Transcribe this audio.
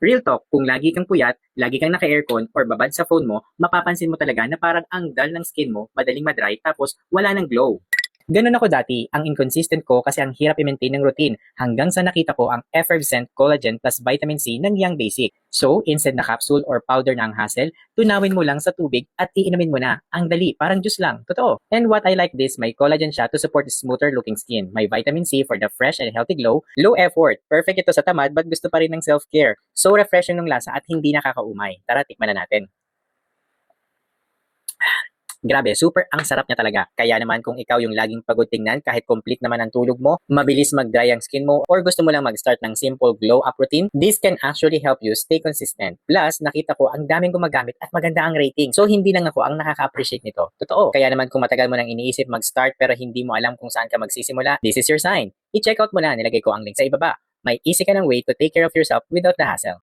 Real talk, kung lagi kang puyat, lagi kang naka-aircon or babad sa phone mo, mapapansin mo talaga na parang ang dull ng skin mo, madaling madry, tapos wala ng glow. Ganun ako dati, ang inconsistent ko kasi ang hirap i-maintain ng routine hanggang sa nakita ko ang effervescent collagen plus vitamin C ng Young Basic. So, instead na capsule or powder na ang hassle, tunawin mo lang sa tubig at iinumin mo na. Ang dali, parang juice lang. Totoo. And what I like this, may collagen siya to support smoother looking skin. May vitamin C for the fresh and healthy glow. Low effort. Perfect ito sa tamad but gusto pa rin ng self-care. So refreshing ng lasa at hindi nakakaumay. Tara, tikman na natin. Grabe, super ang sarap niya talaga. Kaya naman kung ikaw yung laging pagod tingnan kahit complete naman ang tulog mo, mabilis mag-dry ang skin mo, or gusto mo lang mag-start ng simple glow up routine, this can actually help you stay consistent. Plus, nakita ko ang daming gumagamit at maganda ang rating. So, hindi lang ako ang nakaka-appreciate nito. Totoo. Kaya naman kung matagal mo nang iniisip mag-start pero hindi mo alam kung saan ka magsisimula, this is your sign. I-check out mo na, nilagay ko ang link sa ibaba. May easy ka ng way to take care of yourself without the hassle.